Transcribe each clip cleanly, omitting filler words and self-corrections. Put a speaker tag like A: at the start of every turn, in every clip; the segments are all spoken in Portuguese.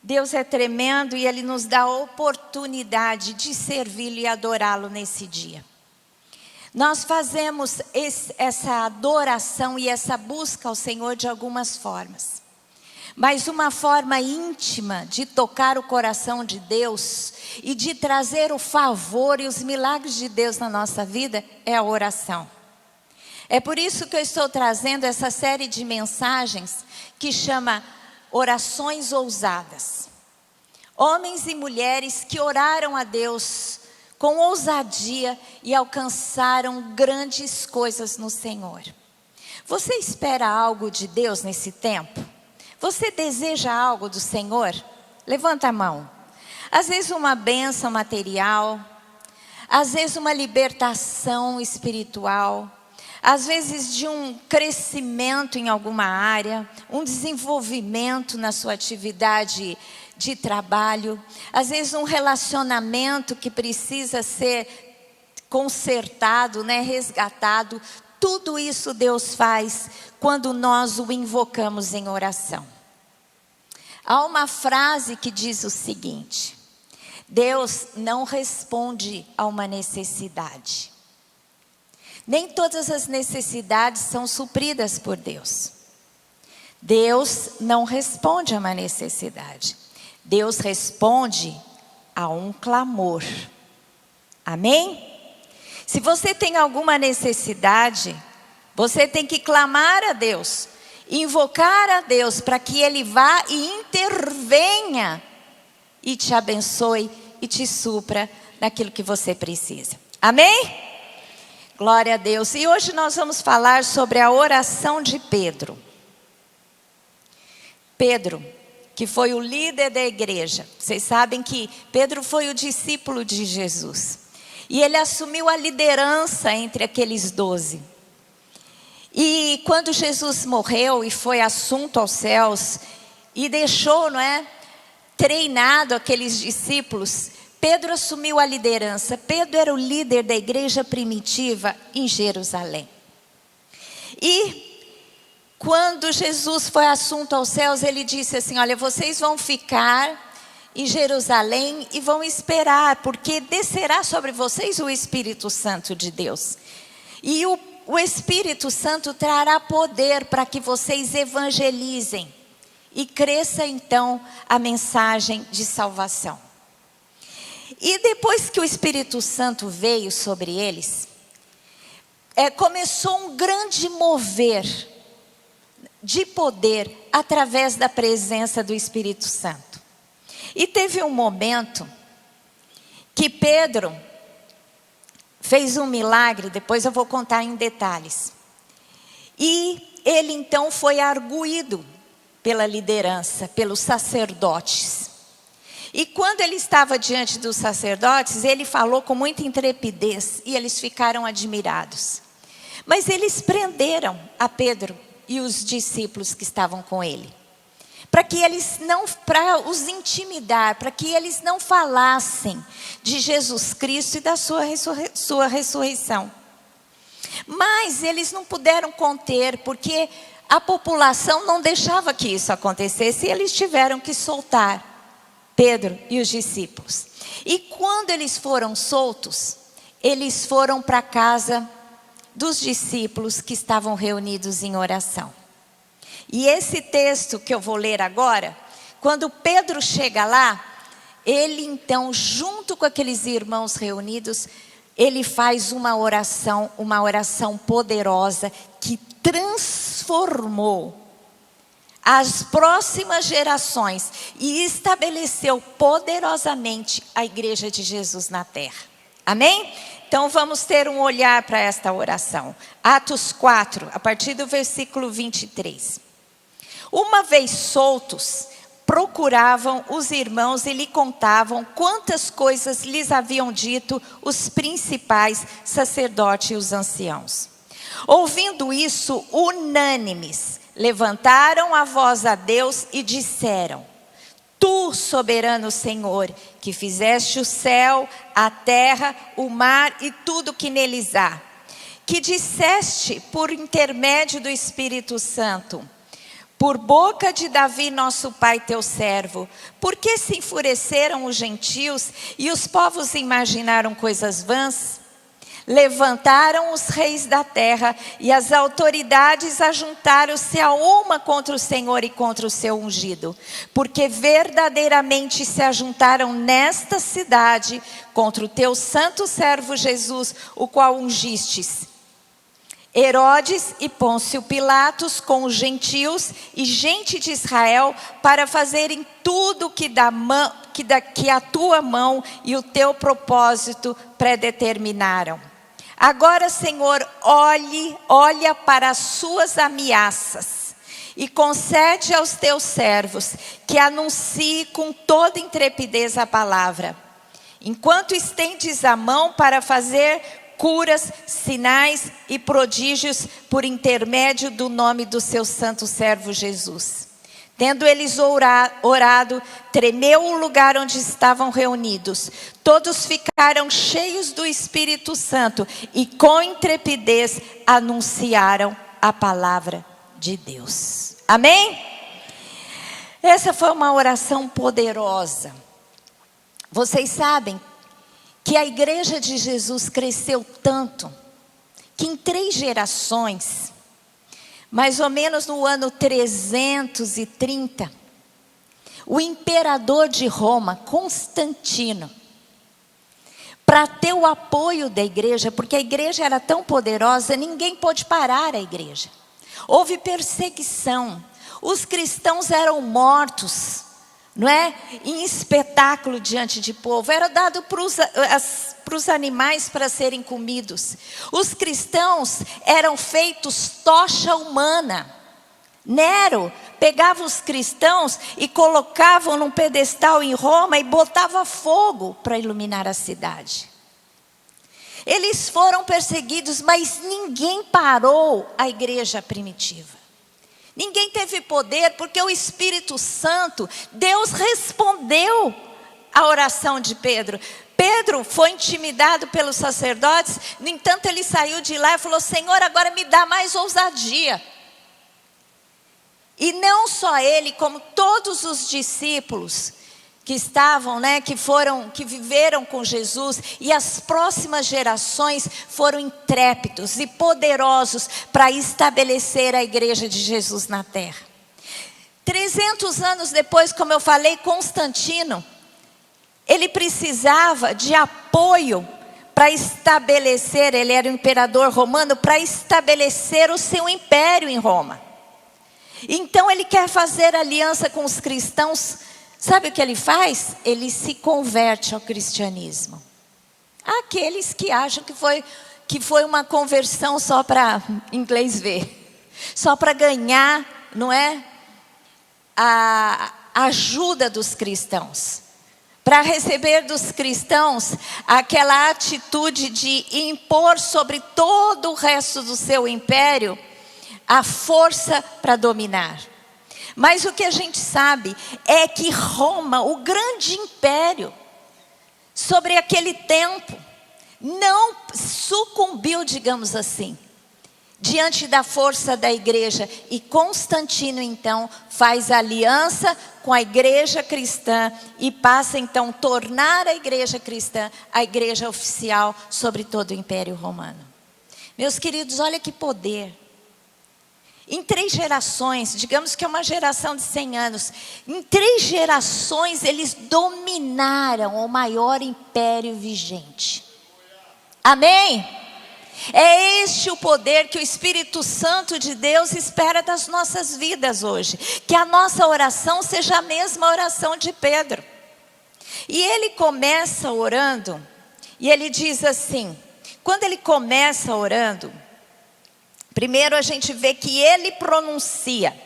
A: Deus é tremendo e Ele nos dá a oportunidade de servi-lo e adorá-lo nesse dia. Nós fazemos essa adoração e essa busca ao Senhor de algumas formas. Mas uma forma íntima de tocar o coração de Deus e de trazer o favor e os milagres de Deus na nossa vida é a oração. É por isso que eu estou trazendo essa série de mensagens que chama Orações Ousadas. Homens e mulheres que oraram a Deus com ousadia e alcançaram grandes coisas no Senhor. Você espera algo de Deus nesse tempo? Você deseja algo do Senhor? Levanta a mão. Às vezes uma bênção material, às vezes uma libertação espiritual, às vezes de um crescimento em alguma área, um desenvolvimento na sua atividade de trabalho, às vezes um relacionamento que precisa ser consertado, resgatado. Tudo isso Deus faz quando nós o invocamos em oração. Há uma frase que diz o seguinte: Deus não responde a uma necessidade. Nem todas as necessidades são supridas por Deus. Deus não responde a uma necessidade. Deus responde a um clamor. Amém? Se você tem alguma necessidade, você tem que clamar a Deus, invocar a Deus para que Ele vá e intervenha e te abençoe e te supra naquilo que você precisa. Amém? Glória a Deus. E hoje nós vamos falar sobre a oração de Pedro. Pedro, que foi o líder da igreja. Vocês sabem que Pedro foi o discípulo de Jesus. E ele assumiu a liderança entre aqueles 12. E quando Jesus morreu e foi assunto aos céus, e deixou, treinado aqueles discípulos, Pedro assumiu a liderança. Pedro era o líder da igreja primitiva em Jerusalém. E quando Jesus foi assunto aos céus, ele disse assim: olha, vocês vão ficar em Jerusalém e vão esperar, porque descerá sobre vocês o Espírito Santo de Deus. E o Espírito Santo trará poder para que vocês evangelizem e cresça então a mensagem de salvação. E depois que o Espírito Santo veio sobre eles, começou um grande mover de poder através da presença do Espírito Santo. E teve um momento que Pedro fez um milagre, depois eu vou contar em detalhes. E ele então foi arguido pela liderança, pelos sacerdotes. E quando ele estava diante dos sacerdotes, ele falou com muita intrepidez e eles ficaram admirados. Mas eles prenderam a Pedro e os discípulos que estavam com ele, para os intimidar, para que eles não falassem de Jesus Cristo e da sua ressurreição. Mas eles não puderam conter, porque a população não deixava que isso acontecesse, e eles tiveram que soltar Pedro e os discípulos. E quando eles foram soltos, eles foram para a casa dos discípulos que estavam reunidos em oração. E esse texto que eu vou ler agora, quando Pedro chega lá, ele então, junto com aqueles irmãos reunidos, ele faz uma oração poderosa que transformou as próximas gerações e estabeleceu poderosamente a igreja de Jesus na terra. Amém? Então vamos ter um olhar para esta oração. Atos 4, a partir do versículo 23. Uma vez soltos, procuravam os irmãos e lhe contavam quantas coisas lhes haviam dito os principais sacerdotes e os anciãos. Ouvindo isso, unânimes, levantaram a voz a Deus e disseram: Tu, soberano Senhor, que fizeste o céu, a terra, o mar e tudo que neles há, que disseste por intermédio do Espírito Santo: por boca de Davi, nosso pai, teu servo. Por que se enfureceram os gentios e os povos imaginaram coisas vãs? Levantaram os reis da terra e as autoridades ajuntaram-se a uma contra o Senhor e contra o seu ungido, porque verdadeiramente se ajuntaram nesta cidade contra o teu santo servo Jesus, o qual ungistes. Herodes e Pôncio Pilatos com os gentios e gente de Israel para fazerem tudo que a tua mão e o teu propósito predeterminaram. Agora, Senhor, olha para as suas ameaças e concede aos teus servos que anuncie com toda intrepidez a palavra, enquanto estendes a mão para fazer curas, sinais e prodígios por intermédio do nome do seu santo servo Jesus. Tendo eles orado, tremeu o lugar onde estavam reunidos. Todos ficaram cheios do Espírito Santo e com intrepidez anunciaram a palavra de Deus. Amém? Essa foi uma oração poderosa. Vocês sabem que a igreja de Jesus cresceu tanto que em 3 gerações, mais ou menos no ano 330, o imperador de Roma, Constantino, para ter o apoio da igreja, porque a igreja era tão poderosa, ninguém pôde parar a igreja. Houve perseguição, os cristãos eram mortos, não é? Em espetáculo diante de povo, era dado para os animais para serem comidos. Os cristãos eram feitos tocha humana. Nero pegava os cristãos e colocava num pedestal em Roma e botava fogo para iluminar a cidade. Eles foram perseguidos, mas ninguém parou a igreja primitiva. Ninguém teve poder, porque o Espírito Santo, Deus respondeu à oração de Pedro. Pedro foi intimidado pelos sacerdotes, no entanto ele saiu de lá e falou: Senhor, agora me dá mais ousadia. E não só ele, como todos os discípulos que estavam, que viveram com Jesus, e as próximas gerações foram intrépidos e poderosos para estabelecer a igreja de Jesus na terra. 300 anos depois, como eu falei, Constantino, ele precisava de apoio para estabelecer, ele era o imperador romano, para estabelecer o seu império em Roma. Então ele quer fazer aliança com os cristãos. Sabe o que ele faz? Ele se converte ao cristianismo. Há aqueles que acham que foi uma conversão só para inglês ver, só para ganhar, não é? A ajuda dos cristãos, para receber dos cristãos aquela atitude de impor sobre todo o resto do seu império a força para dominar. Mas o que a gente sabe é que Roma, o grande império, sobre aquele tempo, não sucumbiu, digamos assim, diante da força da igreja. E Constantino, então, faz aliança com a igreja cristã e passa, então, a tornar a igreja cristã a igreja oficial sobre todo o Império Romano. Meus queridos, olha que poder. Em 3 gerações, digamos que é uma geração de 100 anos, em 3 gerações eles dominaram o maior império vigente. Amém? É este o poder que o Espírito Santo de Deus espera das nossas vidas hoje. Que a nossa oração seja a mesma oração de Pedro. E ele começa orando, e ele diz assim, quando ele começa orando, primeiro a gente vê que ele pronuncia,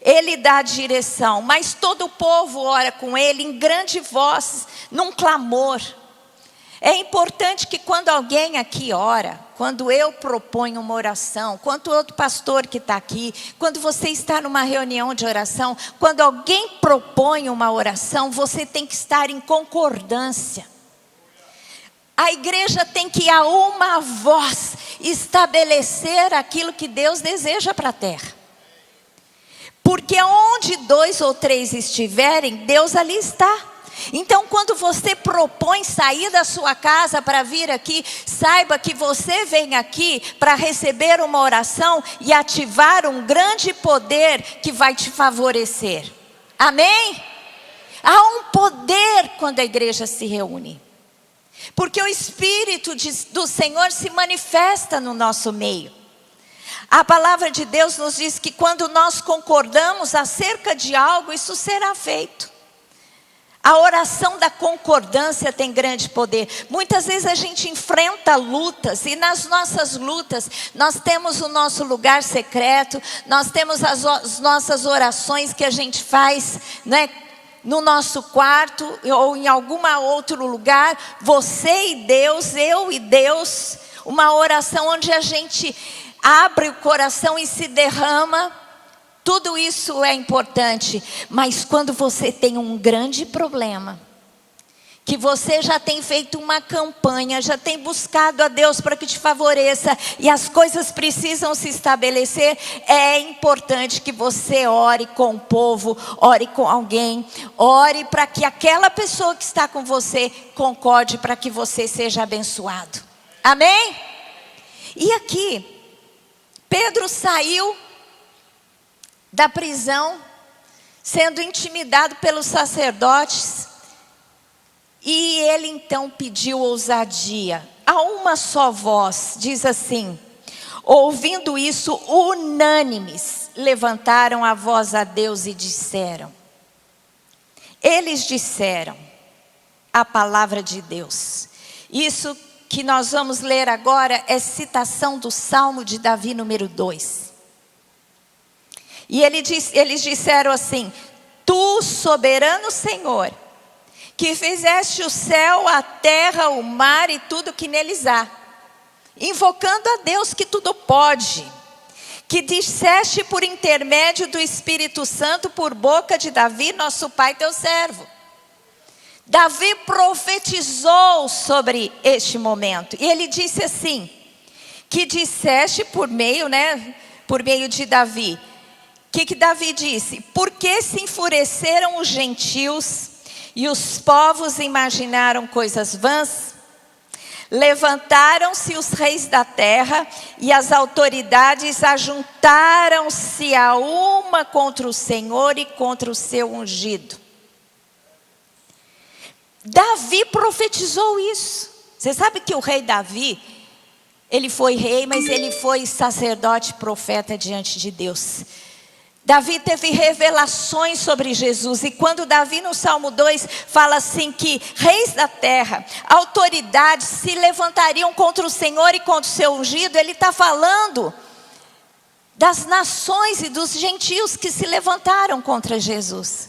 A: ele dá a direção, mas todo o povo ora com ele em grande voz, num clamor. É importante que quando alguém aqui ora, quando eu proponho uma oração, quando outro pastor que está aqui, quando você está numa reunião de oração, quando alguém propõe uma oração, você tem que estar em concordância. A igreja tem que a uma voz estabelecer aquilo que Deus deseja para a terra. Porque onde 2 ou 3 estiverem, Deus ali está. Então, quando você propõe sair da sua casa para vir aqui, saiba que você vem aqui para receber uma oração e ativar um grande poder que vai te favorecer. Amém? Há um poder quando a igreja se reúne. Porque o Espírito do Senhor se manifesta no nosso meio. A palavra de Deus nos diz que quando nós concordamos acerca de algo, isso será feito. A oração da concordância tem grande poder. Muitas vezes a gente enfrenta lutas, e nas nossas lutas nós temos o nosso lugar secreto, nós temos as nossas orações que a gente faz, né, no nosso quarto ou em algum outro lugar, você e Deus, eu e Deus, uma oração onde a gente abre o coração e se derrama. Tudo isso é importante, mas quando você tem um grande problema, que você já tem feito uma campanha, já tem buscado a Deus para que te favoreça, e as coisas precisam se estabelecer, é importante que você ore com o povo, ore com alguém, ore para que aquela pessoa que está com você concorde para que você seja abençoado. Amém? E aqui, Pedro saiu da prisão, sendo intimidado pelos sacerdotes, e ele então pediu ousadia. A uma só voz, diz assim: ouvindo isso, unânimes, levantaram a voz a Deus e disseram. Eles disseram a palavra de Deus. Isso que nós vamos ler agora é citação do Salmo de Davi, número 2. E eles disseram assim: tu, soberano Senhor, que fizeste o céu, a terra, o mar e tudo que neles há, invocando a Deus que tudo pode, que disseste por intermédio do Espírito Santo, por boca de Davi, nosso pai, teu servo. Davi profetizou sobre este momento, e ele disse assim, que disseste por meio de Davi. O que Davi disse? Porque se enfureceram os gentios e os povos imaginaram coisas vãs? Levantaram-se os reis da terra e as autoridades ajuntaram-se a uma contra o Senhor e contra o seu ungido. Davi profetizou isso. Você sabe que o rei Davi, ele foi rei, mas ele foi sacerdote, profeta diante de Deus. Davi teve revelações sobre Jesus, e quando Davi no Salmo 2 fala assim que reis da terra, autoridades se levantariam contra o Senhor e contra o seu ungido, ele está falando das nações e dos gentios que se levantaram contra Jesus.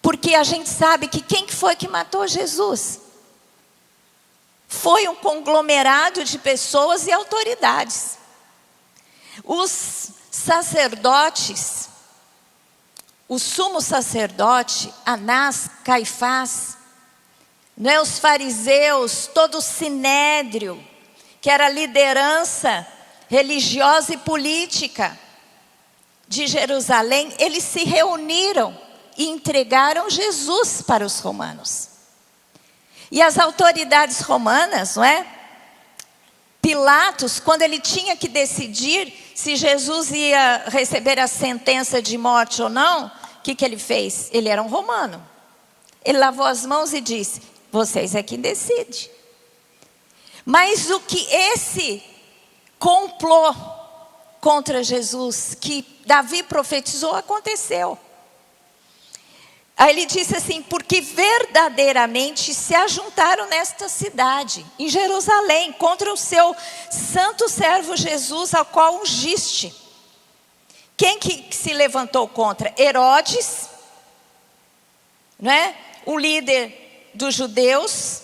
A: Porque a gente sabe que quem foi que matou Jesus? Foi um conglomerado de pessoas e autoridades. Os sacerdotes, o sumo sacerdote, Anás, Caifás, os fariseus, todo o sinédrio, que era a liderança religiosa e política de Jerusalém, eles se reuniram e entregaram Jesus para os romanos. E as autoridades romanas, Pilatos, quando ele tinha que decidir se Jesus ia receber a sentença de morte ou não, o que ele fez? Ele era um romano. Ele lavou as mãos e disse: vocês é quem decide. Mas o que esse complô contra Jesus, que Davi profetizou, aconteceu. Aí ele disse assim: porque verdadeiramente se ajuntaram nesta cidade, em Jerusalém, contra o seu santo servo Jesus, ao qual ungiste. Quem que se levantou contra? Herodes, um líder dos judeus,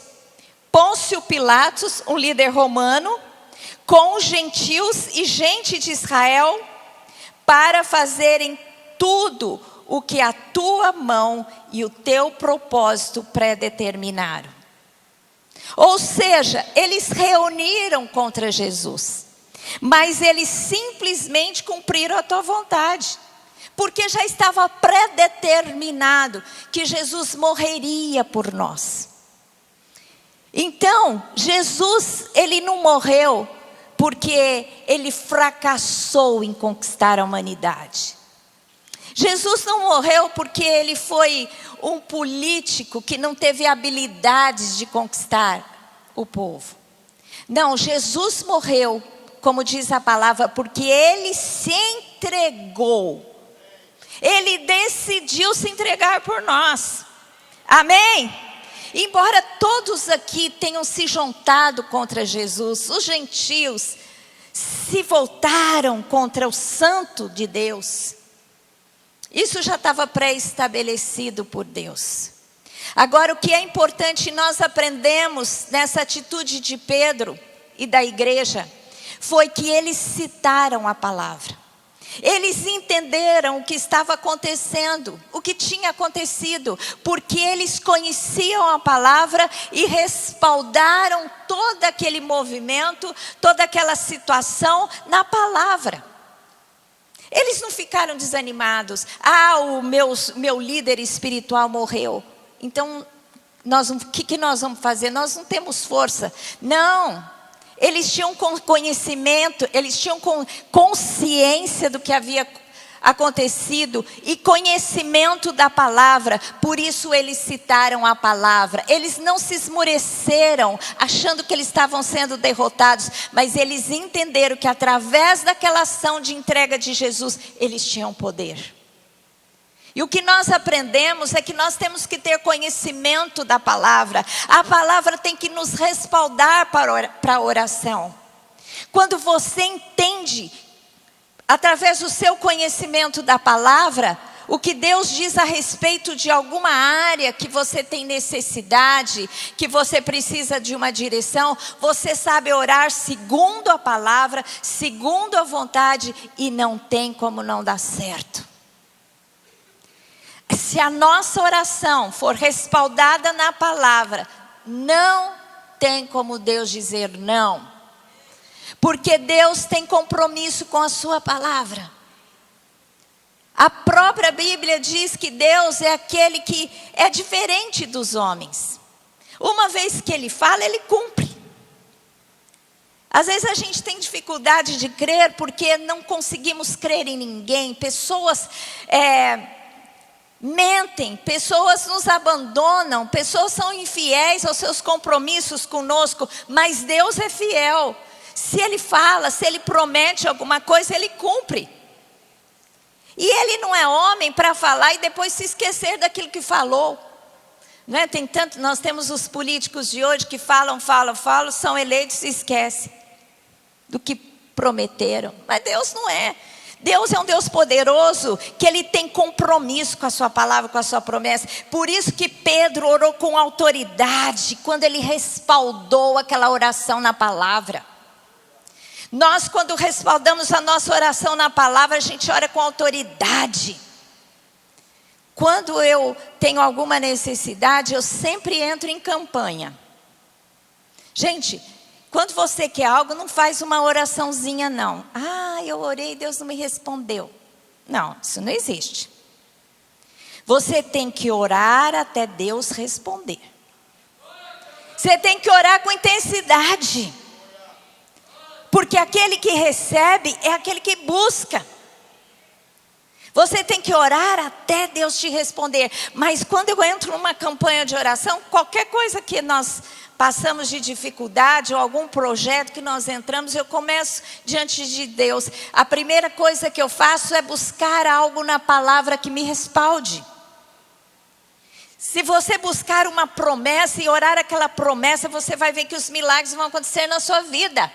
A: Pôncio Pilatos, um líder romano, com os gentios e gente de Israel, para fazerem tudo o que a tua mão e o teu propósito predeterminaram. Ou seja, eles reuniram contra Jesus, mas eles simplesmente cumpriram a tua vontade. porque já estava predeterminado que Jesus morreria por nós. Então, Jesus, ele não morreu porque ele fracassou em conquistar a humanidade. Jesus não morreu porque ele foi um político que não teve habilidades de conquistar o povo. Não, Jesus morreu, como diz a palavra, porque ele se entregou. Ele decidiu se entregar por nós. Amém? Embora todos aqui tenham se juntado contra Jesus, os gentios se voltaram contra o Santo de Deus. Isso já estava pré-estabelecido por Deus. Agora, o que é importante nós aprendemos nessa atitude de Pedro e da igreja, foi que eles citaram a palavra. Eles entenderam o que estava acontecendo, o que tinha acontecido, porque eles conheciam a palavra e respaldaram todo aquele movimento, toda aquela situação na palavra. Eles não ficaram desanimados. O meu líder espiritual morreu. Então, o que nós vamos fazer? Nós não temos força. Não. Eles tinham conhecimento, eles tinham consciência do que havia acontecido e conhecimento da palavra. Por isso eles citaram a palavra. Eles não se esmoreceram achando que eles estavam sendo derrotados, mas eles entenderam que através daquela ação de entrega de Jesus, eles tinham poder. E o que nós aprendemos é que nós temos que ter conhecimento da palavra. A palavra tem que nos respaldar para a oração. Quando você entende, através do seu conhecimento da palavra, o que Deus diz a respeito de alguma área que você tem necessidade, que você precisa de uma direção, você sabe orar segundo a palavra, segundo a vontade, e não tem como não dar certo. Se a nossa oração for respaldada na palavra, não tem como Deus dizer não. Porque Deus tem compromisso com a sua palavra. A própria Bíblia diz que Deus é aquele que é diferente dos homens. Uma vez que Ele fala, Ele cumpre. Às vezes a gente tem dificuldade de crer porque não conseguimos crer em ninguém. Pessoas mentem, pessoas nos abandonam, pessoas são infiéis aos seus compromissos conosco, mas Deus é fiel. Se Ele fala, se Ele promete alguma coisa, Ele cumpre. E Ele não é homem para falar e depois se esquecer daquilo que falou. Não é? Nós temos os políticos de hoje que falam, são eleitos e esquecem do que prometeram. Mas Deus não é. Deus é um Deus poderoso, que Ele tem compromisso com a sua palavra, com a sua promessa. Por isso que Pedro orou com autoridade, quando ele respaldou aquela oração na palavra. Nós, quando respaldamos a nossa oração na palavra, a gente ora com autoridade. Quando eu tenho alguma necessidade, eu sempre entro em campanha. Gente, quando você quer algo, não faz uma oraçãozinha não. Eu orei e Deus não me respondeu. Não, isso não existe. Você tem que orar até Deus responder. Você tem que orar com intensidade. Porque aquele que recebe é aquele que busca. Você tem que orar até Deus te responder. Mas quando eu entro numa campanha de oração, qualquer coisa que nós passamos de dificuldade ou algum projeto que nós entramos, eu começo diante de Deus. A primeira coisa que eu faço é buscar algo na palavra que me respalde. Se você buscar uma promessa e orar aquela promessa, você vai ver que os milagres vão acontecer na sua vida.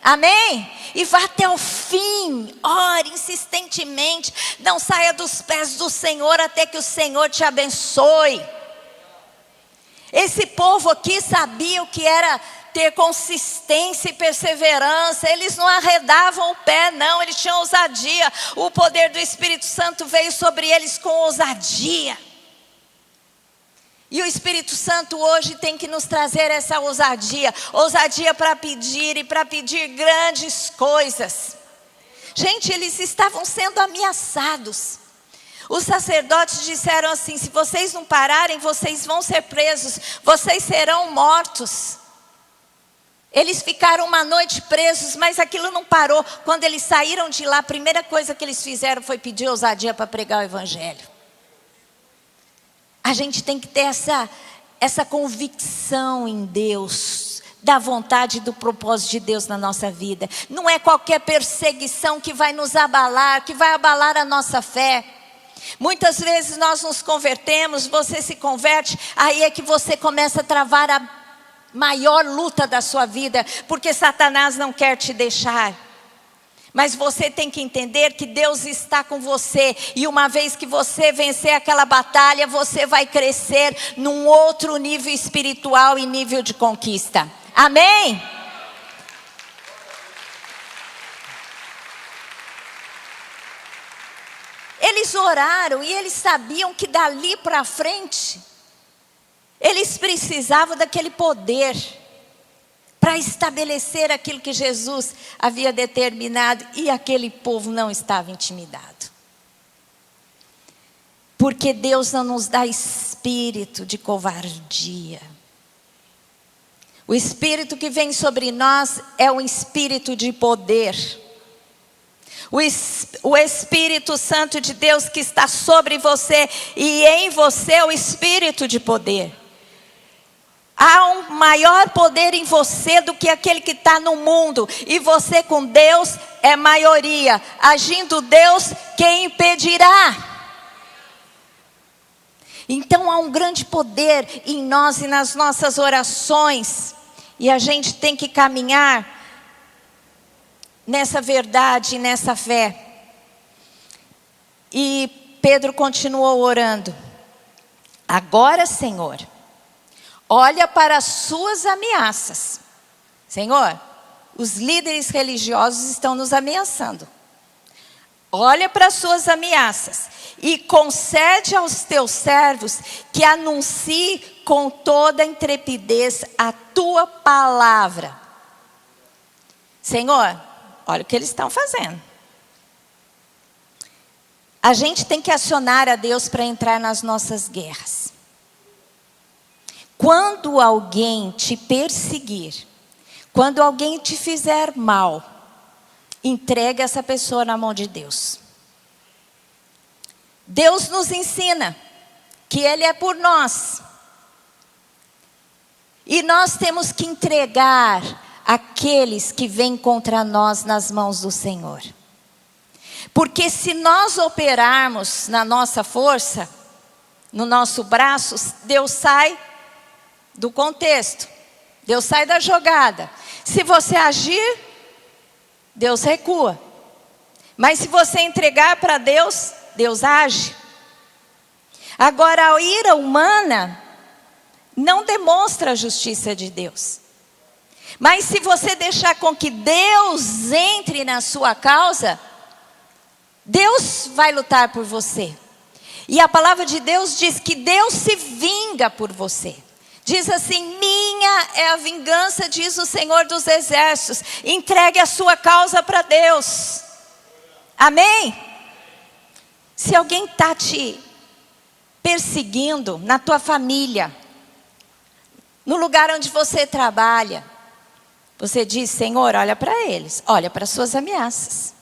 A: Amém? E vá até o fim, ore insistentemente, não saia dos pés do Senhor até que o Senhor te abençoe. Esse povo aqui sabia o que era ter consistência e perseverança. Eles não arredavam o pé, não, eles tinham ousadia. O poder do Espírito Santo veio sobre eles com ousadia. E o Espírito Santo hoje tem que nos trazer essa ousadia. Ousadia para pedir e para pedir grandes coisas. Gente, eles estavam sendo ameaçados. Os sacerdotes disseram assim: se vocês não pararem, vocês vão ser presos, vocês serão mortos. Eles ficaram uma noite presos, mas aquilo não parou. Quando eles saíram de lá, a primeira coisa que eles fizeram foi pedir ousadia para pregar o evangelho. A gente tem que ter essa convicção em Deus, da vontade e do propósito de Deus na nossa vida. Não é qualquer perseguição que vai nos abalar, que vai abalar a nossa fé. Muitas vezes nós nos convertemos, você se converte, aí é que você começa a travar a maior luta da sua vida, porque Satanás não quer te deixar. Mas você tem que entender que Deus está com você, e uma vez que você vencer aquela batalha, você vai crescer num outro nível espiritual e nível de conquista. Amém? Eles oraram e eles sabiam que dali para frente eles precisavam daquele poder para estabelecer aquilo que Jesus havia determinado, e aquele povo não estava intimidado. Porque Deus não nos dá espírito de covardia. O espírito que vem sobre nós é um espírito de poder. O Espírito Santo de Deus que está sobre você e em você é o espírito de poder. Há um maior poder em você do que aquele que está no mundo. E você com Deus é maioria. Agindo Deus, quem impedirá? Então há um grande poder em nós e nas nossas orações. E a gente tem que caminhar nessa verdade, nessa fé. E Pedro continuou orando. Agora, Senhor, olha para as suas ameaças. Senhor, os líderes religiosos estão nos ameaçando. Olha para as suas ameaças e concede aos teus servos que anuncie com toda intrepidez a tua palavra. Senhor, olha o que eles estão fazendo. A gente tem que acionar a Deus para entrar nas nossas guerras. Quando alguém te perseguir, quando alguém te fizer mal, entrega essa pessoa na mão de Deus. Deus nos ensina que Ele é por nós. E nós temos que entregar aqueles que vêm contra nós nas mãos do Senhor. Porque se nós operarmos na nossa força, no nosso braço, Deus sai do contexto. Deus sai da jogada. Se você agir, Deus recua. Mas se você entregar para Deus, Deus age. Agora, a ira humana não demonstra a justiça de Deus. Mas se você deixar com que Deus entre na sua causa, Deus vai lutar por você. E a palavra de Deus diz que Deus se vinga por você. Diz assim: minha é a vingança, diz o Senhor dos Exércitos. Entregue a sua causa para Deus. Amém? Se alguém está te perseguindo na tua família, no lugar onde você trabalha, você diz: Senhor, olha para eles, olha para as suas ameaças.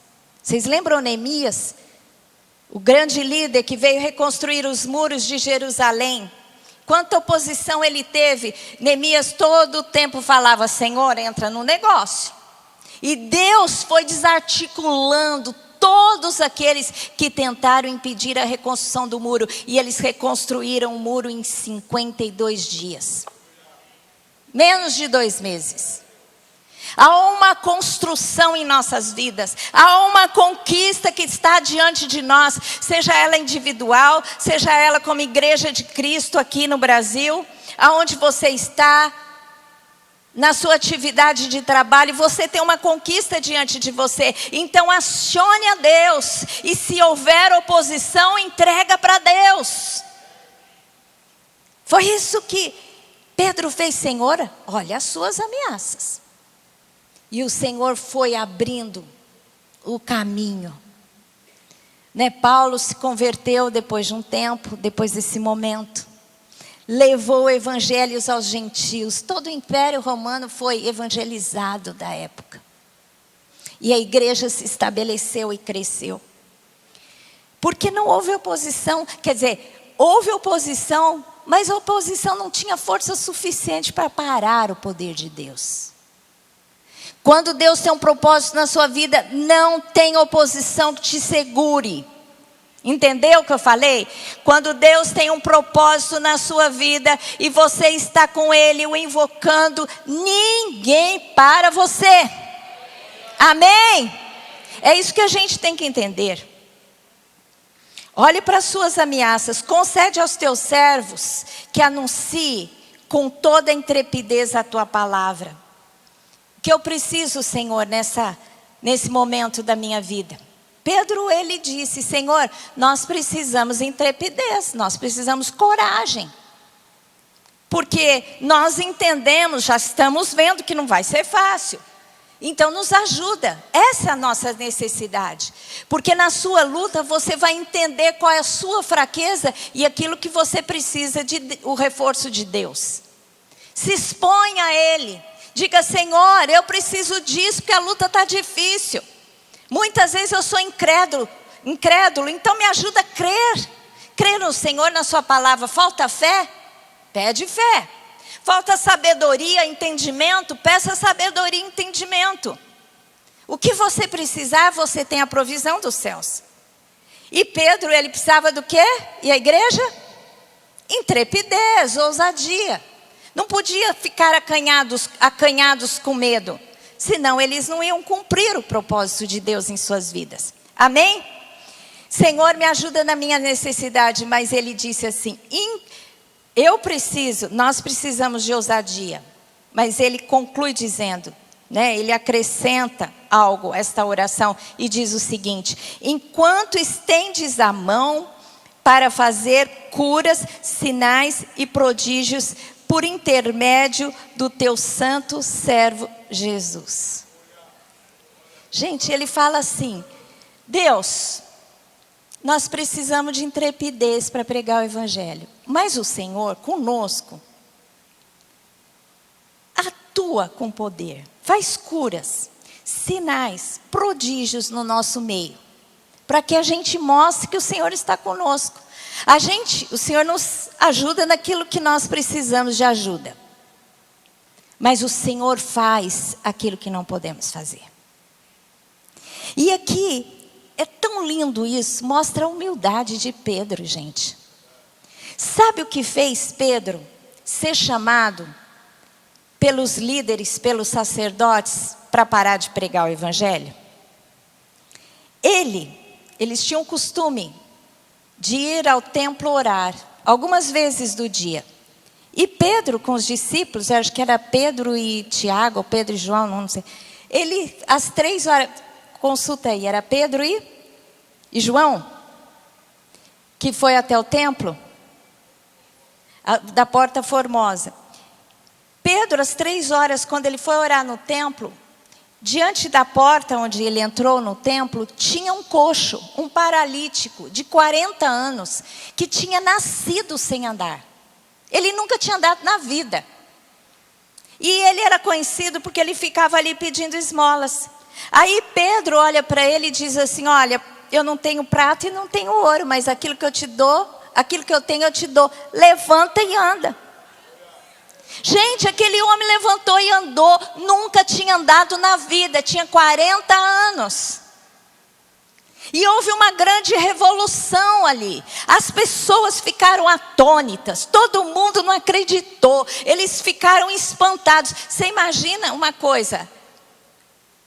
A: Vocês lembram Neemias? O grande líder que veio reconstruir os muros de Jerusalém. Quanta oposição ele teve. Neemias todo o tempo falava: Senhor, entra no negócio. E Deus foi desarticulando todos aqueles que tentaram impedir a reconstrução do muro. E eles reconstruíram o muro em 52 dias. Menos de 2 meses. Há uma construção em nossas vidas. Há uma conquista que está diante de nós. Seja ela individual, seja ela como igreja de Cristo aqui no Brasil. Aonde você está, na sua atividade de trabalho, você tem uma conquista diante de você. Então acione a Deus. E se houver oposição, entrega para Deus. Foi isso que Pedro fez. Senhor, olha as suas ameaças. E o Senhor foi abrindo o caminho. Né? Paulo se converteu depois de um tempo, depois desse momento. Levou evangelhos aos gentios. Todo o Império Romano foi evangelizado da época. E a igreja se estabeleceu e cresceu. Porque não houve oposição. Quer dizer, houve oposição, mas a oposição não tinha força suficiente para parar o poder de Deus. Quando Deus tem um propósito na sua vida, não tem oposição que te segure. Entendeu o que eu falei? Quando Deus tem um propósito na sua vida e você está com Ele, o invocando, ninguém para você. Amém? É isso que a gente tem que entender. Olhe para as suas ameaças. Concede aos teus servos que anuncie com toda a intrepidez a tua palavra. Que eu preciso, Senhor, nesse momento da minha vida. Pedro, ele disse, Senhor, nós precisamos intrepidez, nós precisamos coragem. Porque nós entendemos, já estamos vendo que não vai ser fácil. Então nos ajuda, essa é a nossa necessidade. Porque na sua luta você vai entender qual é a sua fraqueza e aquilo que você precisa o reforço de Deus. Se exponha a Ele. Diga, Senhor, eu preciso disso porque a luta está difícil. Muitas vezes eu sou incrédulo, então me ajuda a crer. Crer no Senhor, na sua palavra. Falta fé? Pede fé. Falta sabedoria, entendimento? Peça sabedoria e entendimento. O que você precisar, você tem a provisão dos céus. E Pedro, ele precisava do quê? E a igreja? Intrepidez, ousadia. Não podia ficar acanhados com medo. Senão eles não iam cumprir o propósito de Deus em suas vidas. Amém? Senhor, me ajuda na minha necessidade. Mas ele disse assim, nós precisamos de ousadia. Mas ele conclui dizendo, né, ele acrescenta algo a esta oração e diz o seguinte: enquanto estendes a mão para fazer curas, sinais e prodígios por intermédio do teu santo servo Jesus. Gente, ele fala assim, Deus, nós precisamos de intrepidez para pregar o evangelho. Mas o Senhor, conosco, atua com poder. Faz curas, sinais, prodígios no nosso meio. Para que a gente mostre que o Senhor está conosco. O Senhor nos ajuda naquilo que nós precisamos de ajuda. Mas o Senhor faz aquilo que não podemos fazer. E aqui, é tão lindo isso, mostra a humildade de Pedro, gente. Sabe o que fez Pedro ser chamado pelos líderes, pelos sacerdotes, para parar de pregar o evangelho? Eles tinham o costume de ir ao templo orar, algumas vezes do dia. E Pedro com os discípulos, acho que era Pedro e Tiago, ou Pedro e João, não sei. Ele, às 3 horas, consulta aí, era Pedro e João, que foi até o templo, da Porta Formosa. Pedro, às 3 horas, quando ele foi orar no templo, diante da porta onde ele entrou no templo, tinha um coxo, um paralítico de 40 anos, que tinha nascido sem andar. Ele nunca tinha andado na vida. E ele era conhecido porque ele ficava ali pedindo esmolas. Aí Pedro olha para ele e diz assim, olha, eu não tenho prata e não tenho ouro, mas aquilo que eu te dou, aquilo que eu tenho eu te dou. Levanta e anda. Gente, aquele homem levantou e andou, nunca tinha andado na vida, tinha 40 anos. E houve uma grande revolução ali. As pessoas ficaram atônitas, todo mundo não acreditou, eles ficaram espantados. Você imagina uma coisa,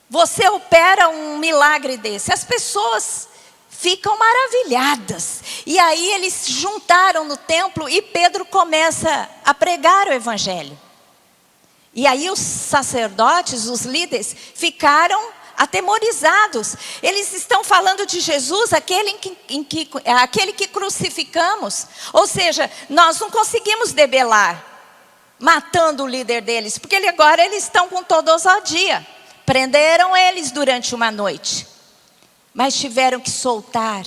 A: você opera um milagre desse, as pessoas ficam maravilhadas. E aí eles se juntaram no templo e Pedro começa a pregar o evangelho. E aí os sacerdotes, os líderes, ficaram atemorizados. Eles estão falando de Jesus, aquele que crucificamos. Ou seja, nós não conseguimos debelar, matando o líder deles, porque agora eles estão com toda ousadia. Prenderam eles durante uma noite. Mas tiveram que soltar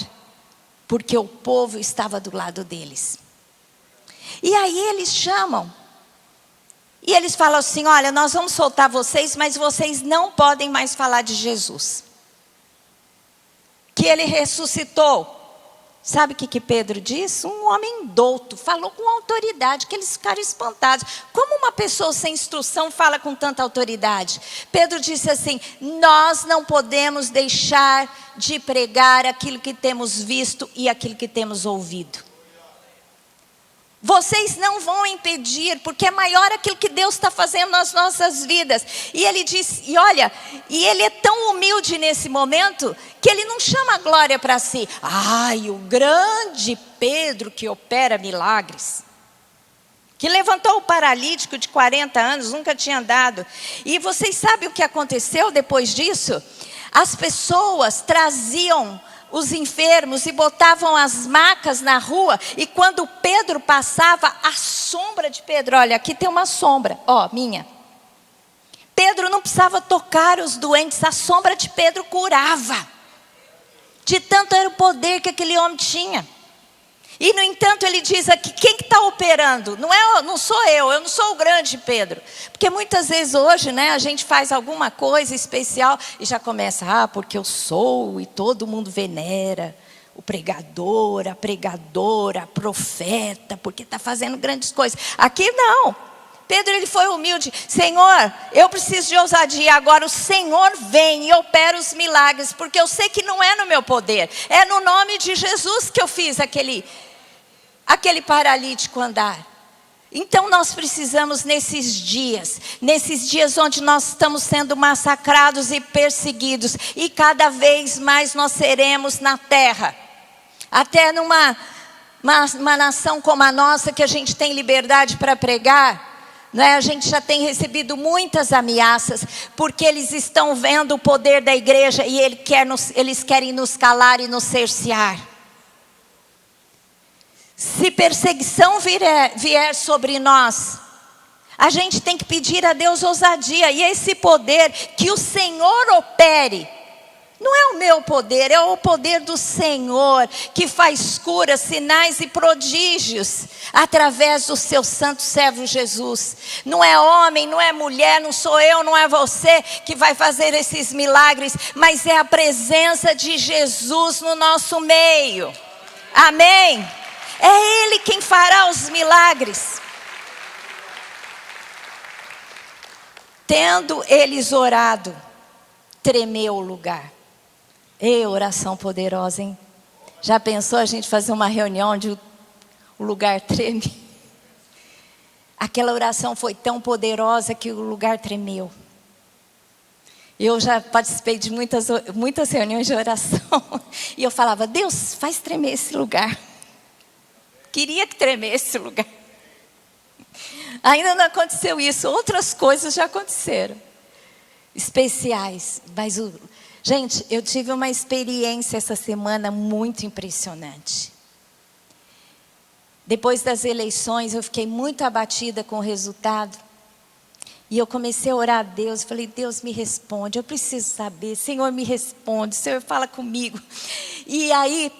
A: porque o povo estava do lado deles. E aí eles chamam, e eles falam assim: olha, nós vamos soltar vocês, mas vocês não podem mais falar de Jesus, que ele ressuscitou. Sabe o que Pedro disse? Um homem douto, falou com autoridade, que eles ficaram espantados. Como uma pessoa sem instrução fala com tanta autoridade? Pedro disse assim: nós não podemos deixar de pregar aquilo que temos visto e aquilo que temos ouvido. Vocês não vão impedir, porque é maior aquilo que Deus está fazendo nas nossas vidas. E ele diz, e olha, e ele é tão humilde nesse momento, que ele não chama a glória para si. Ai, o grande Pedro que opera milagres, que levantou o paralítico de 40 anos, nunca tinha andado. E vocês sabem o que aconteceu depois disso? As pessoas traziam os enfermos e botavam as macas na rua, e quando Pedro passava, a sombra de Pedro, olha, aqui tem uma sombra, ó, minha. Pedro não precisava tocar os doentes, a sombra de Pedro curava. De tanto era o poder que aquele homem tinha. E no entanto ele diz aqui, quem que está operando? Não sou eu não sou o grande Pedro. Porque muitas vezes hoje, né, a gente faz alguma coisa especial e já começa, porque eu sou, e todo mundo venera o pregador, a pregadora, a profeta, porque está fazendo grandes coisas. Aqui não. Pedro, ele foi humilde. Senhor, eu preciso de ousadia. Agora o Senhor vem e opera os milagres, porque eu sei que não é no meu poder. É no nome de Jesus que eu fiz aquele paralítico andar. Então nós precisamos nesses dias onde nós estamos sendo massacrados e perseguidos, e cada vez mais nós seremos na terra, até numa nação como a nossa, que a gente tem liberdade para pregar, né? A gente já tem recebido muitas ameaças, porque eles estão vendo o poder da igreja, e eles querem nos calar e nos cercear. Se perseguição vier sobre nós, a gente tem que pedir a Deus ousadia. E esse poder que o Senhor opere, não é o meu poder, é o poder do Senhor, que faz curas, sinais e prodígios, através do seu santo servo Jesus. Não é homem, não é mulher, não sou eu, não é você que vai fazer esses milagres, mas é a presença de Jesus no nosso meio. Amém? É Ele quem fará os milagres. Tendo eles orado, tremeu o lugar. Ei, oração poderosa, hein? Já pensou a gente fazer uma reunião onde o lugar treme? Aquela oração foi tão poderosa que o lugar tremeu. Eu já participei de muitas reuniões de oração. E eu falava, Deus, faz tremer esse lugar. Queria que tremesse o lugar. Ainda não aconteceu isso. Outras coisas já aconteceram. Especiais. Mas, gente, eu tive uma experiência essa semana muito impressionante. Depois das eleições, eu fiquei muito abatida com o resultado. E eu comecei a orar a Deus. Falei, Deus, me responde. Eu preciso saber. Senhor, me responde. Senhor, fala comigo. E aí,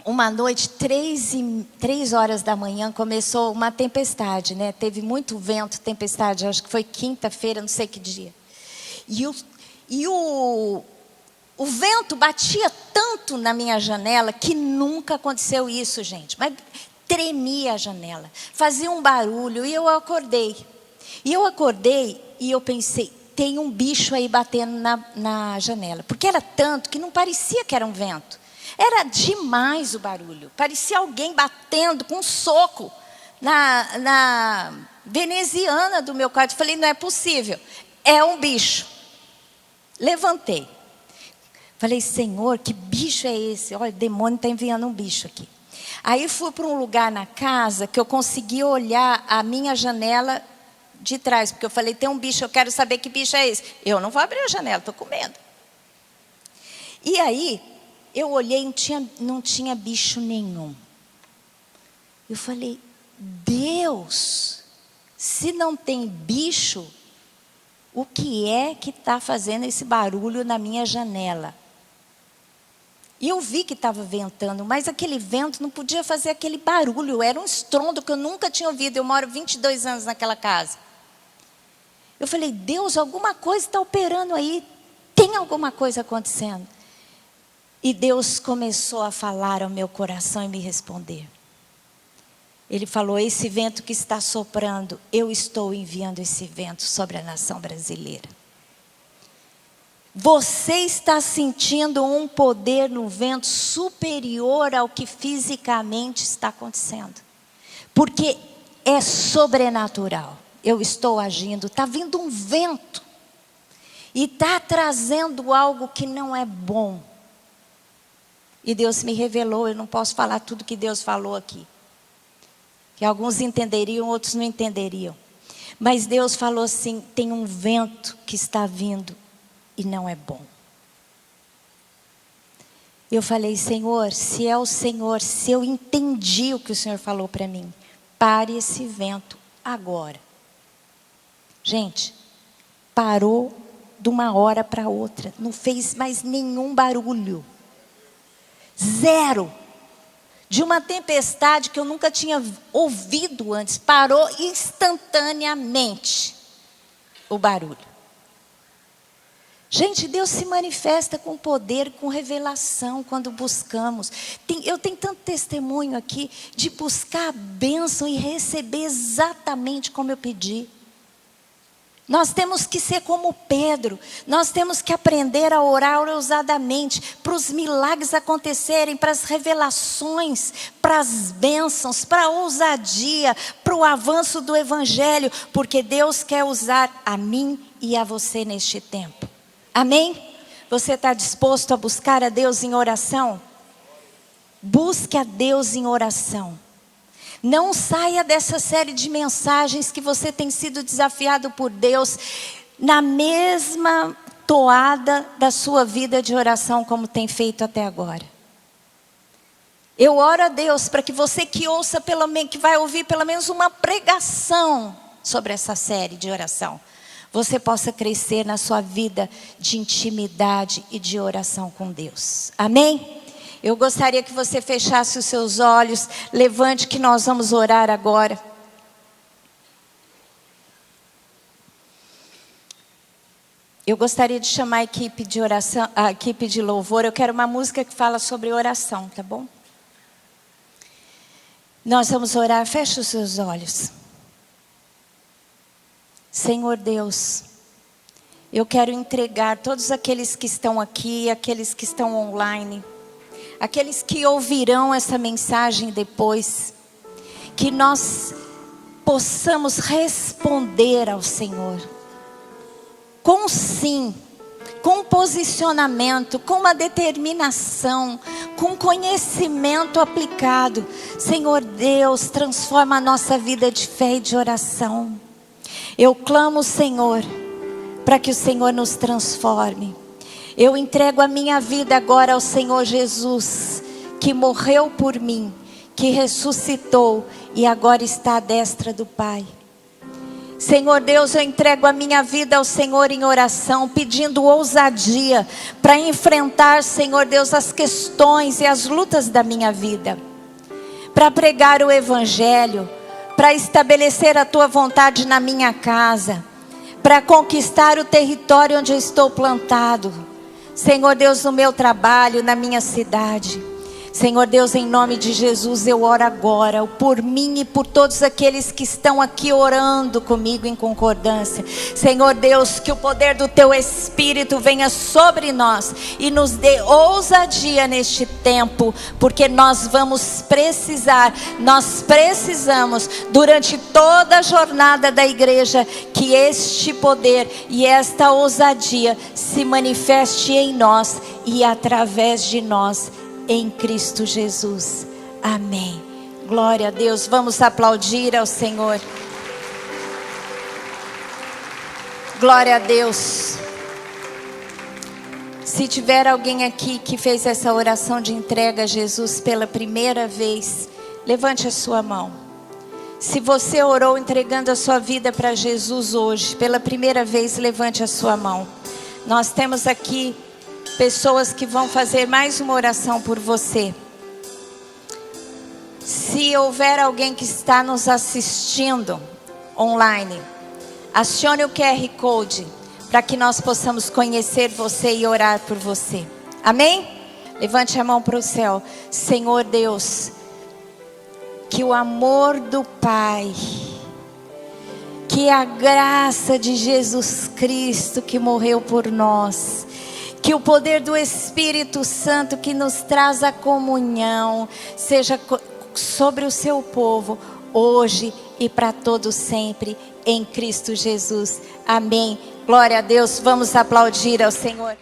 A: uma noite, 3h da manhã, começou uma tempestade, né? Teve muito vento, tempestade, acho que foi quinta-feira, não sei que dia. E o vento batia tanto na minha janela, que nunca aconteceu isso, gente. Mas tremia a janela, fazia um barulho, e eu acordei. E eu pensei, tem um bicho aí batendo na janela. Porque era tanto que não parecia que era um vento. Era demais o barulho. Parecia alguém batendo com um soco na veneziana do meu quarto. Falei, não é possível. É um bicho. Levantei. Falei, Senhor, que bicho é esse? Olha, o demônio está enviando um bicho aqui. Aí fui para um lugar na casa que eu consegui olhar a minha janela de trás. Porque eu falei, tem um bicho, eu quero saber que bicho é esse. Eu não vou abrir a janela, estou com medo. E aí, eu olhei e não tinha bicho nenhum. Eu falei, Deus, se não tem bicho, o que é que está fazendo esse barulho na minha janela? E eu vi que estava ventando, mas aquele vento não podia fazer aquele barulho. Era um estrondo que eu nunca tinha ouvido. Eu moro 22 anos naquela casa. Eu falei, Deus, alguma coisa está operando aí. Tem alguma coisa acontecendo. E Deus começou a falar ao meu coração e me responder. Ele falou, esse vento que está soprando, eu estou enviando esse vento sobre a nação brasileira. Você está sentindo um poder no vento superior ao que fisicamente está acontecendo. Porque é sobrenatural. Eu estou agindo, está vindo um vento. E está trazendo algo que não é bom. E Deus me revelou, eu não posso falar tudo que Deus falou aqui. Que alguns entenderiam, outros não entenderiam. Mas Deus falou assim, tem um vento que está vindo e não é bom. Eu falei, Senhor, se é o Senhor, se eu entendi o que o Senhor falou para mim, pare esse vento agora. Gente, parou de uma hora para outra, não fez mais nenhum barulho. Zero. De uma tempestade que eu nunca tinha ouvido antes, parou instantaneamente o barulho. Gente, Deus se manifesta com poder, com revelação quando buscamos. Eu tenho tanto testemunho aqui de buscar a bênção e receber exatamente como eu pedi. Nós temos que ser como Pedro, nós temos que aprender a orar ousadamente, para os milagres acontecerem, para as revelações, para as bênçãos, para a ousadia, para o avanço do Evangelho, porque Deus quer usar a mim e a você neste tempo. Amém? Você está disposto a buscar a Deus em oração? Busque a Deus em oração. Não saia dessa série de mensagens que você tem sido desafiado por Deus na mesma toada da sua vida de oração como tem feito até agora. Eu oro a Deus para que você que ouça que vai ouvir pelo menos uma pregação sobre essa série de oração, você possa crescer na sua vida de intimidade e de oração com Deus. Amém? Eu gostaria que você fechasse os seus olhos, levante que nós vamos orar agora. Eu gostaria de chamar a equipe de oração, a equipe de louvor. Eu quero uma música que fala sobre oração, tá bom? Nós vamos orar, feche os seus olhos. Senhor Deus, eu quero entregar todos aqueles que estão aqui, aqueles que estão online, aqueles que ouvirão essa mensagem depois, que nós possamos responder ao Senhor, com sim, com posicionamento, com uma determinação, com conhecimento aplicado. Senhor Deus, transforma a nossa vida de fé e de oração. Eu clamo, Senhor, para que o Senhor nos transforme. Eu entrego a minha vida agora ao Senhor Jesus, que morreu por mim, que ressuscitou e agora está à destra do Pai. Senhor Deus, eu entrego a minha vida ao Senhor em oração, pedindo ousadia para enfrentar, Senhor Deus, as questões e as lutas da minha vida, para pregar o Evangelho, para estabelecer a Tua vontade na minha casa, para conquistar o território onde eu estou plantado. Senhor Deus, no meu trabalho, na minha cidade. Senhor Deus, em nome de Jesus, eu oro agora por mim e por todos aqueles que estão aqui orando comigo em concordância. Senhor Deus, que o poder do Teu Espírito venha sobre nós e nos dê ousadia neste tempo, porque nós precisamos durante toda a jornada da igreja que este poder e esta ousadia se manifeste em nós e através de nós, em Cristo Jesus. Amém. Glória a Deus. Vamos aplaudir ao Senhor. Glória a Deus. Se tiver alguém aqui que fez essa oração de entrega a Jesus pela primeira vez, levante a sua mão. Se você orou entregando a sua vida para Jesus hoje, pela primeira vez, levante a sua mão. Nós temos aqui pessoas que vão fazer mais uma oração por você. Se houver alguém que está nos assistindo online, acione o QR Code para que nós possamos conhecer você e orar por você. Amém? Levante a mão para o céu. Senhor Deus, que o amor do Pai, que a graça de Jesus Cristo que morreu por nós, que o poder do Espírito Santo que nos traz a comunhão, seja sobre o seu povo, hoje e para todo sempre, em Cristo Jesus. Amém. Glória a Deus. Vamos aplaudir ao Senhor.